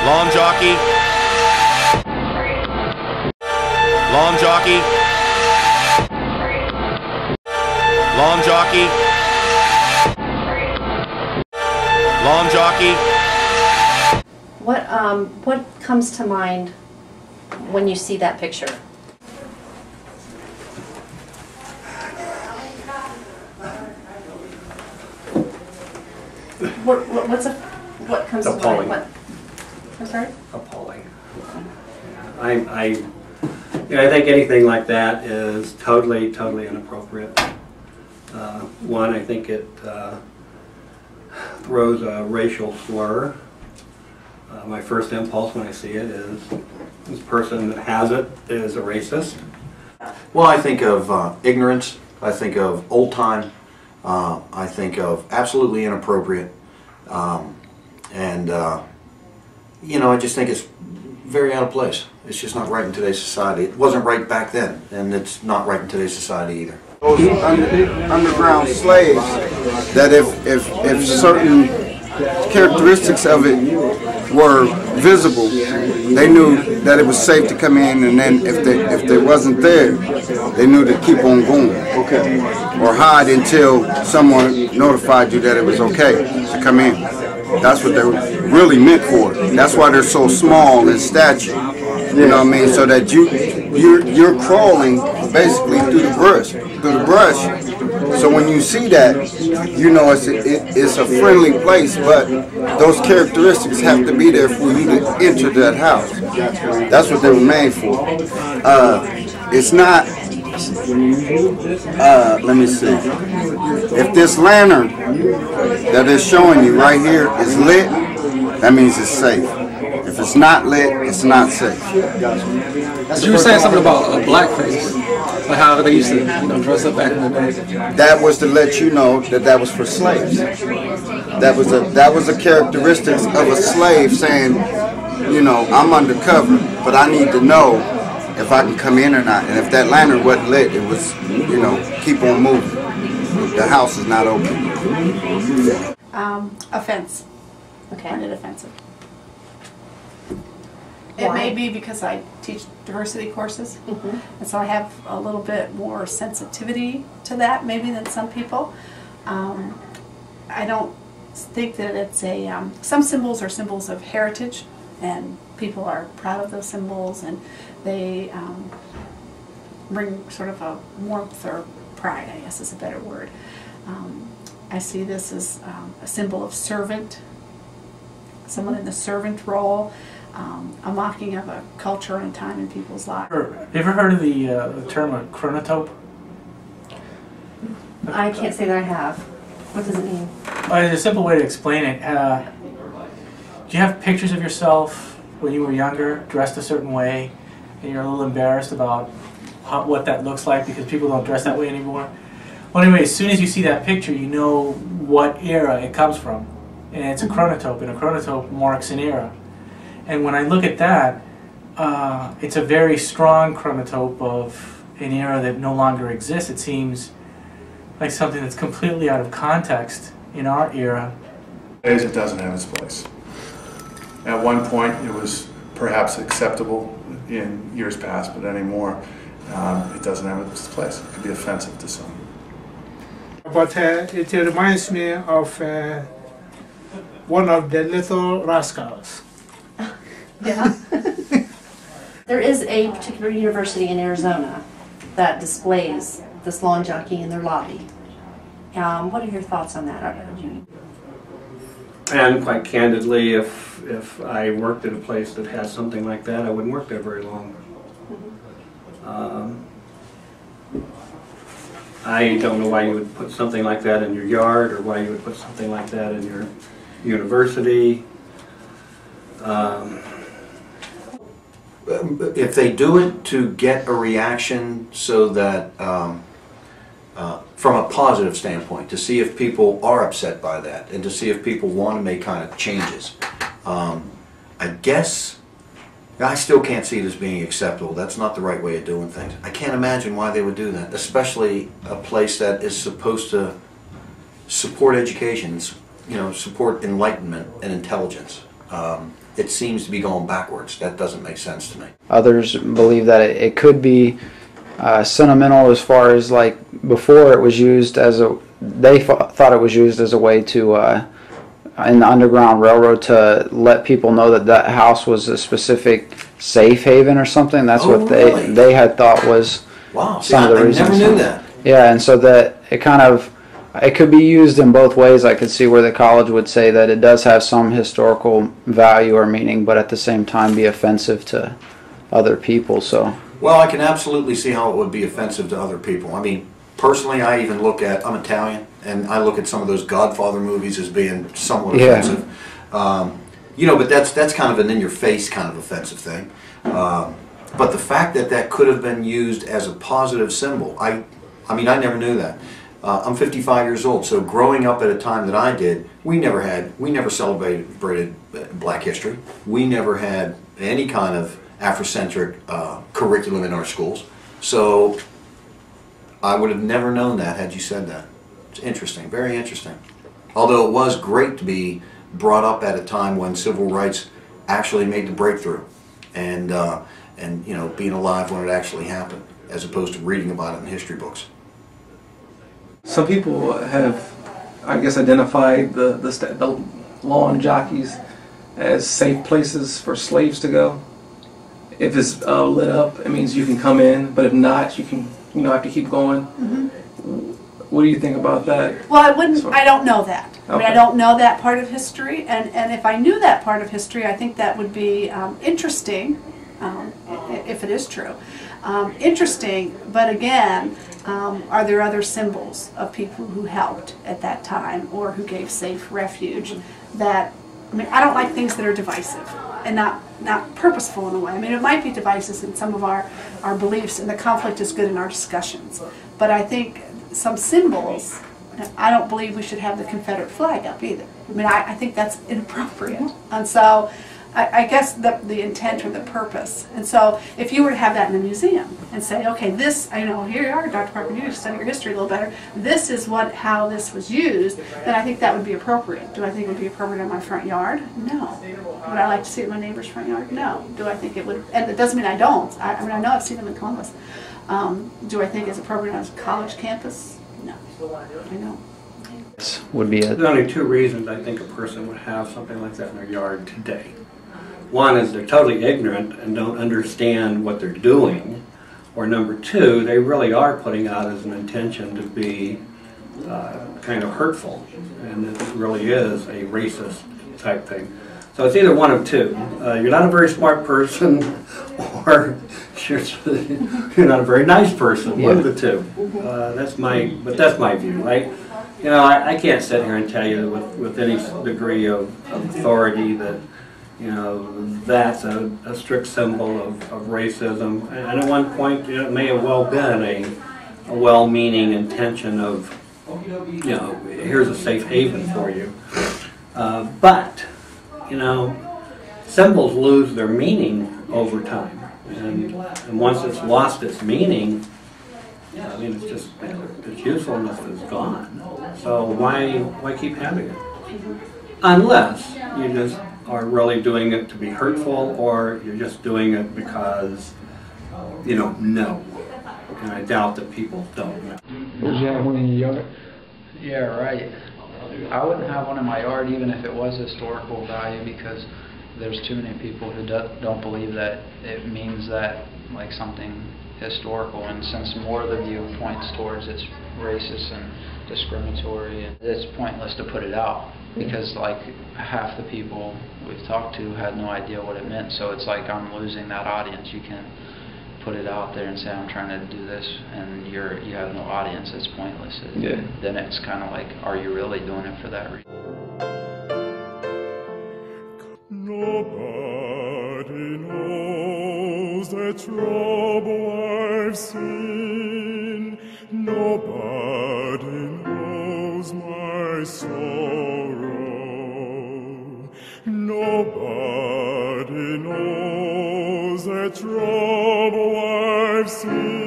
Long jockey. Long jockey. Long jockey. Long jockey. What comes to mind when you see that picture? What comes to mind? What? I'm sorry? Appalling. I think anything like that is totally inappropriate. One, I think it throws a racial slur. My first impulse when I see it is this person that has it is a racist. Well, I think of ignorance. I think of old time. I think of absolutely inappropriate. You know, I just think it's very out of place. It's just not right in today's society. It wasn't right back then, and it's not right in today's society either. Those underground slaves, that if certain characteristics of it were visible, they knew that it was safe to come in, and then if they wasn't there, they knew to keep on going. Okay. Or hide until someone notified you that it was okay to come in. That's what they're really meant for. That's why they're so small in stature. You know what I mean? So that you're crawling basically through the brush. So when you see that, you know it's a friendly place, but those characteristics have to be there for you to enter that house. That's what they were made for. It's not. Let me see. If this lantern that is showing you right here is lit, that means it's safe. If it's not lit, it's not safe. You were saying something about a blackface, like how they used to, dress up back in the day. That was to let you know that that was for slaves. That was a characteristics of a slave saying, I'm undercover, but I need to know if I can come in or not. And if that lantern wasn't lit, it was, keep on moving. The house is not open. Offense. Okay. I find it offensive. Why? It may be because I teach diversity courses, and so I have a little bit more sensitivity to that maybe than some people. I don't think that it's some symbols are symbols of heritage, and people are proud of those symbols, and they bring sort of a warmth or pride, I guess is a better word. I see this as a symbol of servant, someone in the servant role, a mocking of a culture and time in people's lives. Have you ever heard of the term a chronotope? I can't say that I have. What does it mean? There's a simple way to explain it. Do you have pictures of yourself when you were younger, dressed a certain way, and you're a little embarrassed about what that looks like because people don't dress that way anymore? Well, anyway, as soon as you see that picture, you know what era it comes from. And it's a chronotope, and a chronotope marks an era. And when I look at that, it's a very strong chronotope of an era that no longer exists. It seems like something that's completely out of context in our era. It doesn't have its place. At one point, it was perhaps acceptable in years past, but anymore, it doesn't have its place. It could be offensive to some. But it reminds me of one of the Little Rascals. Yeah. There is a particular university in Arizona that displays this lawn jockey in their lobby. What are your thoughts on that? And quite candidly, if I worked at a place that has something like that, I wouldn't work there very long. I don't know why you would put something like that in your yard, or why you would put something like that in your university. If they do it to get a reaction so that, from a positive standpoint, to see if people are upset by that and to see if people want to make kind of changes, I guess I still can't see it as being acceptable. That's not the right way of doing things. I can't imagine why they would do that, especially a place that is supposed to support education, support enlightenment and intelligence. it seems to be going backwards. That doesn't make sense to me. Others believe that it could be sentimental as far as like before it was used as a, they thought it was used as a way to in the Underground Railroad to let people know that that house was a specific safe haven or something. That's what really? they had thought was some of the reasons. I never knew that. Yeah, and so that it kind of, it could be used in both ways. I could see where the college would say that it does have some historical value or meaning, but at the same time be offensive to other people. So. Well, I can absolutely see how it would be offensive to other people. I mean, personally, I even look at, I'm Italian, and I look at some of those Godfather movies as being somewhat offensive. You know, but that's kind of an in-your-face kind of offensive thing. But the fact that that could have been used as a positive symbol, I mean, I never knew that. I'm 55 years old, so growing up at a time that I did, we never celebrated Black history. We never had any kind of Afrocentric curriculum in our schools. So I would have never known that had you said that. It's interesting, very interesting. Although it was great to be brought up at a time when civil rights actually made the breakthrough, and you know, being alive when it actually happened, as opposed to reading about it in history books. Some people have, I guess, identified the lawn jockeys as safe places for slaves to go. If it's lit up, it means you can come in, but if not, you can, you know, have to keep going. Mm-hmm. What do you think about that? Well, I don't know that. Okay. I mean, I don't know that part of history, and if I knew that part of history, I think that would be interesting, if it is true. Interesting, but again, are there other symbols of people who helped at that time or who gave safe refuge that, I mean, I don't like things that are divisive and not purposeful in a way. I mean, it might be divisive in some of our beliefs, and the conflict is good in our discussions. But I think some symbols, I don't believe we should have the Confederate flag up either. I mean, I think that's inappropriate. And so I guess the intent or the purpose. And so if you were to have that in a museum and say, okay, this, I know, here you are, Dr. Parker, you study your history a little better. This is how this was used, then I think that would be appropriate. Do I think it would be appropriate in my front yard? No. Would I like to see it in my neighbor's front yard? No. Do I think it would, and it doesn't mean I don't. I mean, I know I've seen them in Columbus. Do I think it's appropriate on a college campus? No. I don't. Would be There's only two reasons I think a person would have something like that in their yard today. One is they're totally ignorant and don't understand what they're doing, or number two, they really are putting out as an intention to be kind of hurtful, and it really is a racist type thing. So it's either one of two. You're not a very smart person, or you're not a very nice person. One of the two. That's my view, right? You know, I can't sit here and tell you with any degree of authority that, you know, that's a strict symbol of racism. And at one point, it may have well been a well-meaning intention of, you know, here's a safe haven for you. But, you know, symbols lose their meaning over time. And once it's lost its meaning, I mean, it's just, its usefulness is gone. So why keep having it? Unless you just are really doing it to be hurtful, or you're just doing it because you don't know. And I doubt that people don't know. Would you have one in your yard? Yeah, right. I wouldn't have one in my yard even if it was historical value, because there's too many people who don't believe that it means that, like, something historical, and since more of the view points towards it's racist and discriminatory, it's pointless to put it out, because like half the people we've talked to had no idea what it meant. So it's like I'm losing that audience. You can put it out there and say I'm trying to do this, and you have no audience. It's pointless. Then it's kind of like, are you really doing it for that reason? Nobody knows the trouble I've seen. Nobody knows my sorrow. Nobody knows the trouble I've seen.